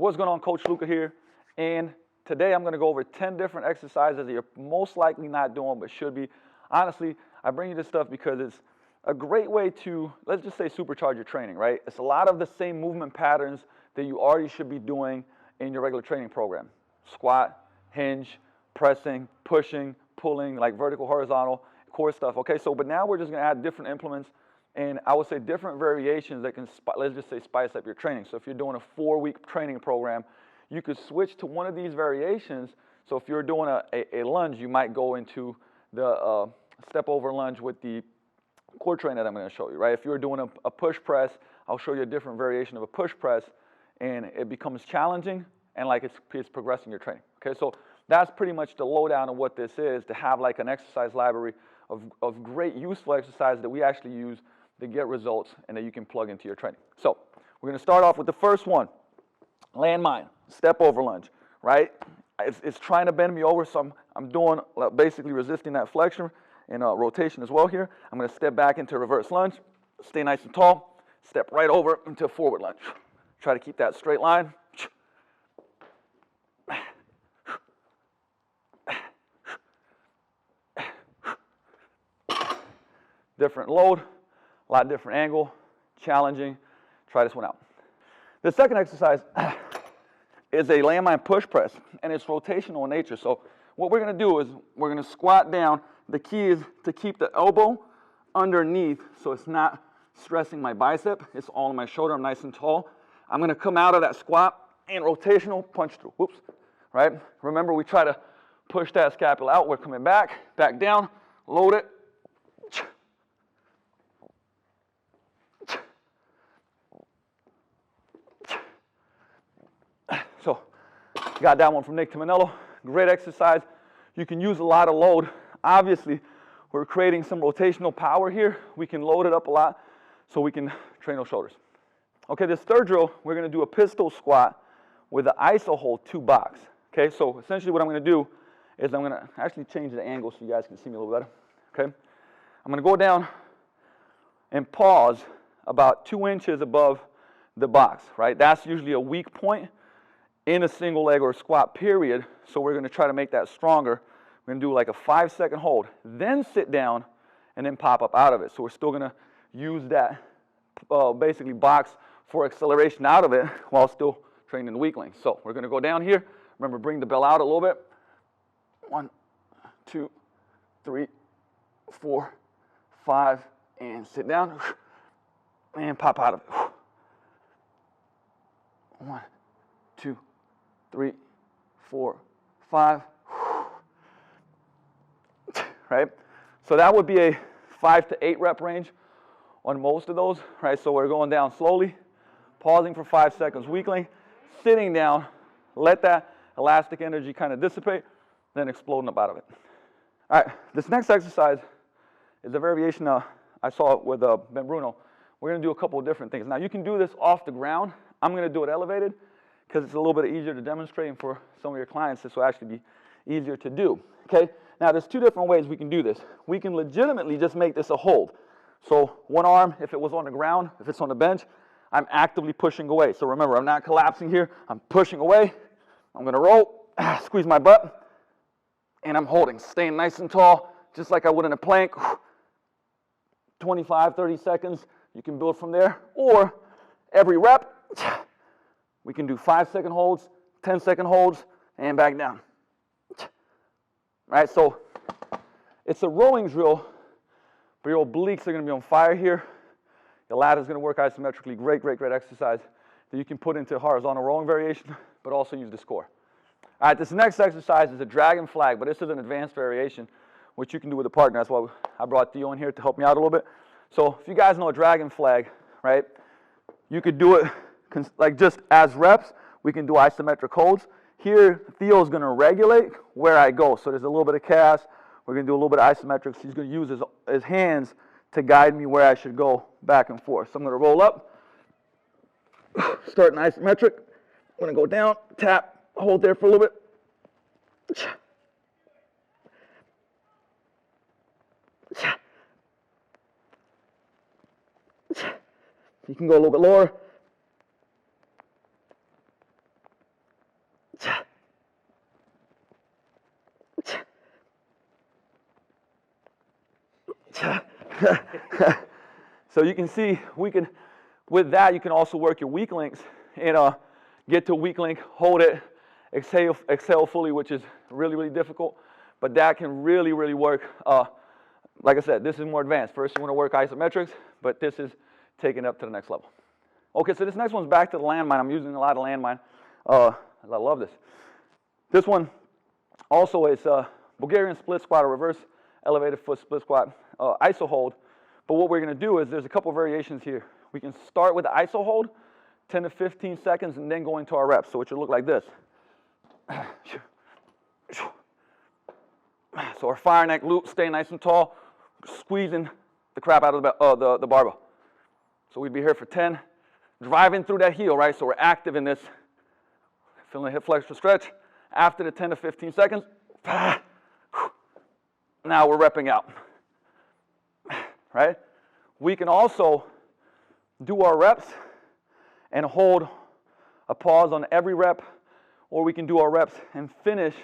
What's going on, Coach Luka here, and today I'm going to go over 10 different exercises that you're most likely not doing but should be. Honestly, I bring you this stuff because it's a great way to, let's just say, supercharge your training, right? It's a lot of the same movement patterns that you already should be doing in your regular training program. Squat, hinge, pressing, pushing, pulling, like vertical, horizontal, core stuff, okay? So, but now we're just going to add different implements and I would say different variations that can, let's just say, spice up your training. So if you're doing a 4-week training program, you could switch to one of these variations. So if you're doing a lunge, you might go into the step over lunge with the core train that I'm going to show you, right? If you're doing a push press, I'll show you a different variation of a push press, and it becomes challenging and like it's progressing your training, okay? So that's pretty much the lowdown of what this is, to have like an exercise library of great useful exercises that we actually use to get results and that you can plug into your training. So we're going to start off with the first one, landmine, step over lunge, right? It's trying to bend me over, so I'm doing basically resisting that flexion and rotation as well here. I'm going to step back into reverse lunge, stay nice and tall, step right over into a forward lunge. Try to keep that straight line. Different load, a lot different angle, challenging. Try this one out. The second exercise is a landmine push press, and it's rotational in nature. So what we're going to do is we're going to squat down. The key is to keep the elbow underneath so it's not stressing my bicep. It's all on my shoulder. I'm nice and tall. I'm going to come out of that squat and rotational punch through. Whoops, right? Remember, we try to push that scapula out. We're coming back down, load it. So, got that one from Nick Timonello. Great exercise. You can use a lot of load. Obviously, we're creating some rotational power here. We can load it up a lot so we can train those shoulders. Okay, this third drill, we're going to do a pistol squat with an iso hold 2 box. Okay, so essentially what I'm going to do is I'm going to actually change the angle so you guys can see me a little better. Okay, I'm going to go down and pause about 2 inches above the box, right? That's usually a weak point in a single leg or squat period, so we're going to try to make that stronger. We're going to do like a 5-second hold, then sit down, and then pop up out of it. So we're still going to use that basically box for acceleration out of it while still training the weak link. So we're going to go down here. Remember, bring the bell out a little bit. 1, 2, 3, 4, 5, and sit down, and pop out of it. 1, 2, 3, 4, 5, right? So that would be a 5 to 8 rep range on most of those, right? So we're going down slowly, pausing for 5 seconds weakly, sitting down, let that elastic energy kind of dissipate, then exploding up out of it. All right, this next exercise is a variation I saw with Ben Bruno. We're going to do a couple of different things. Now, you can do this off the ground. I'm going to do it elevated because it's a little bit easier to demonstrate, and for some of your clients, this will actually be easier to do, okay? Now, there's 2 different ways we can do this. We can legitimately just make this a hold. So one arm, if it was on the ground, if it's on the bench, I'm actively pushing away. So remember, I'm not collapsing here. I'm pushing away. I'm going to roll, squeeze my butt, and I'm holding, staying nice and tall, just like I would in a plank. 25, 30 seconds. You can build from there. Or every rep, we can do 5-second holds, 10-second holds, and back down. Right, so it's a rowing drill, but your obliques are going to be on fire here. Your lat is going to work isometrically. Great, great, great exercise that you can put into a horizontal rowing variation, but also use this core. All right, this next exercise is a dragon flag, but this is an advanced variation, which you can do with a partner. That's why I brought Theo in here to help me out a little bit. So if you guys know a dragon flag, right, you could do it like just as reps. We can do isometric holds. Here, Theo's going to regulate where I go. So there's a little bit of cast. We're going to do a little bit of isometrics. He's going to use his hands to guide me where I should go back and forth. So I'm going to roll up, start an isometric. I'm going to go down, tap, hold there for a little bit. You can go a little bit lower. So you can see, with that, you can also work your weak links and get to weak link, hold it, exhale fully, which is really, really difficult. But that can really, really work. Like I said, this is more advanced. First, you want to work isometrics, but this is taking it up to the next level. Okay, so this next one's back to the landmine. I'm using a lot of landmine. I love this. This one also is Bulgarian split squat or reverse elevated foot split squat, iso hold. But what we're going to do is there's a couple variations here. We can start with the iso hold, 10 to 15 seconds, and then go into our reps. So it should look like this. So our fire neck loop, stay nice and tall, squeezing the crap out of the barbell. So we'd be here for 10, driving through that heel, right? So we're active in this, feeling the hip flexor stretch. After the 10 to 15 seconds, now we're repping out, right? We can also do our reps and hold a pause on every rep, or we can do our reps and finish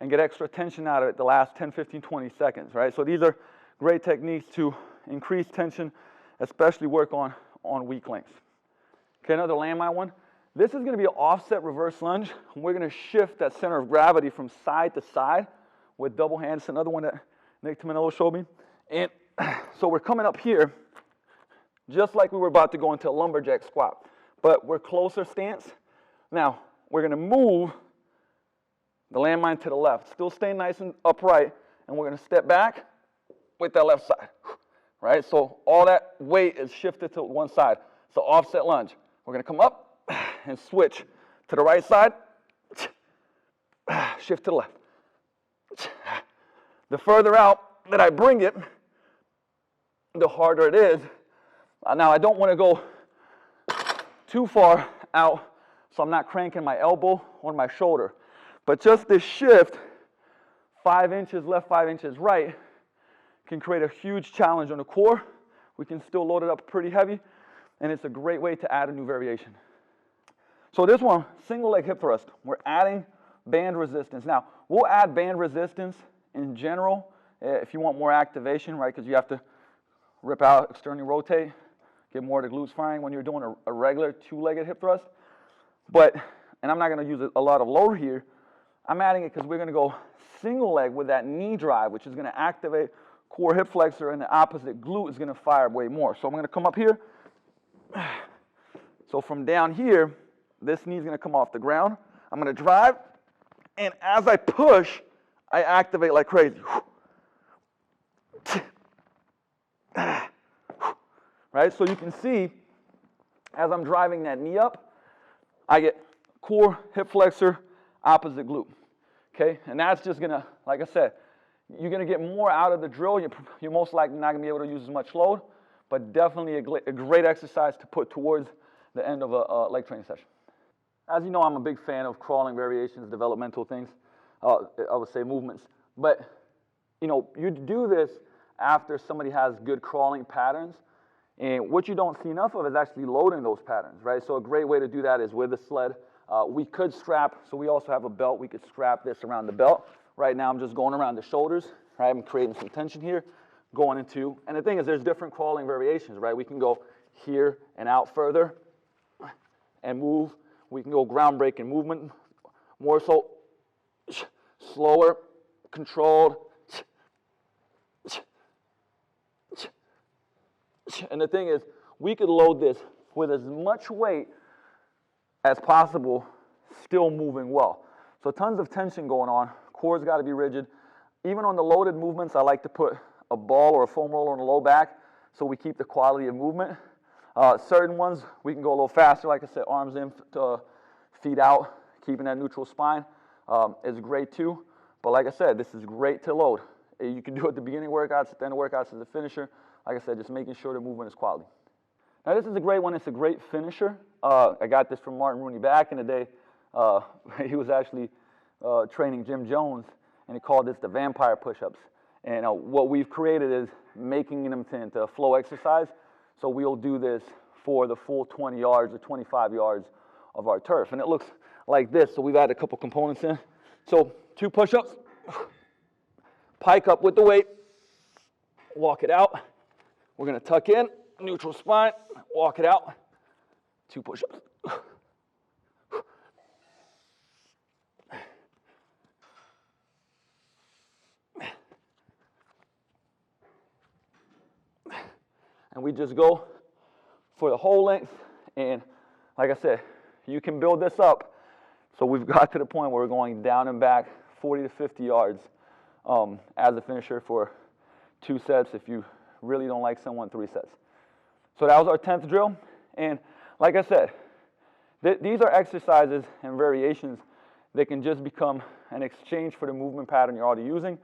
and get extra tension out of it the last 10, 15, 20 seconds, right? So these are great techniques to increase tension, especially work on weak links. Okay, another landmine one. This is going to be an offset reverse lunge. We're going to shift that center of gravity from side to side with double hands. Another one that Nick Tominello showed me. And so we're coming up here just like we were about to go into a lumberjack squat, but we're closer stance. Now, we're going to move the landmine to the left, still stay nice and upright, and we're going to step back with that left side, right? So all that weight is shifted to one side. So offset lunge. We're going to come up and switch to the right side, shift to the left. The further out that I bring it, the harder it is. Now I don't want to go too far out, so I'm not cranking my elbow or my shoulder. But just this shift, 5 inches left, 5 inches right, can create a huge challenge on the core. We can still load it up pretty heavy, and it's a great way to add a new variation. So this one, single leg hip thrust, we're adding band resistance. Now, we'll add band resistance in general if you want more activation, right? Because you have to rip out, externally rotate, get more of the glutes firing when you're doing a regular two-legged hip thrust. But, and I'm not going to use a lot of load here, I'm adding it because we're going to go single leg with that knee drive, which is going to activate core hip flexor, and the opposite glute is going to fire way more. So I'm going to come up here. So from down here, this knee is going to come off the ground. I'm going to drive, and as I push, I activate like crazy. Right? So you can see, as I'm driving that knee up, I get core, hip flexor, opposite glute. Okay? And that's just going to, like I said, you're going to get more out of the drill. You're most likely not going to be able to use as much load, but definitely a great exercise to put towards the end of a leg training session. As you know, I'm a big fan of crawling variations, developmental things, I would say movements. But, you know, you do this after somebody has good crawling patterns. And what you don't see enough of is actually loading those patterns, right? So a great way to do that is with a sled. We could strap, so we also have a belt. We could strap this around the belt. Right now I'm just going around the shoulders, right? I'm creating some tension here, going into, and the thing is there's different crawling variations, right? We can go here and out further and move. We can go ground breaking movement, more so slower, controlled. And the thing is, we could load this with as much weight as possible, still moving well. So tons of tension going on. Core's got to be rigid. Even on the loaded movements, I like to put a ball or a foam roller on the low back so we keep the quality of movement. Certain ones, we can go a little faster. Like I said, arms in, feet out, keeping that neutral spine is great too. But like I said, this is great to load. You can do it at the beginning of workouts, at the end of workouts as a finisher. Like I said, just making sure the movement is quality. Now this is a great one. It's a great finisher. I got this from Martin Rooney back in the day. He was actually training Jim Jones, and he called this the vampire push-ups. And what we've created is making them into a flow exercise. So we'll do this for the full 20 yards or 25 yards of our turf. And it looks like this. So we've added a couple components in. So 2 push-ups, pike up with the weight, walk it out. We're gonna tuck in, neutral spine, walk it out. 2 push-ups. And we just go for the whole length. And like I said, you can build this up. So we've got to the point where we're going down and back 40 to 50 yards as a finisher for 2 sets. If you really don't like someone, 3 sets. So that was our 10th drill. And like I said, these are exercises and variations that can just become an exchange for the movement pattern you're already using.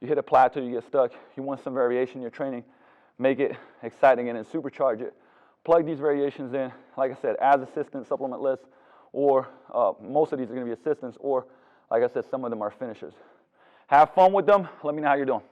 You hit a plateau, you get stuck, you want some variation in your training, make it exciting and then supercharge it. Plug these variations in, like I said, as assistant supplement lists, or most of these are going to be assistants, or like I said, some of them are finishers. Have fun with them. Let me know how you're doing.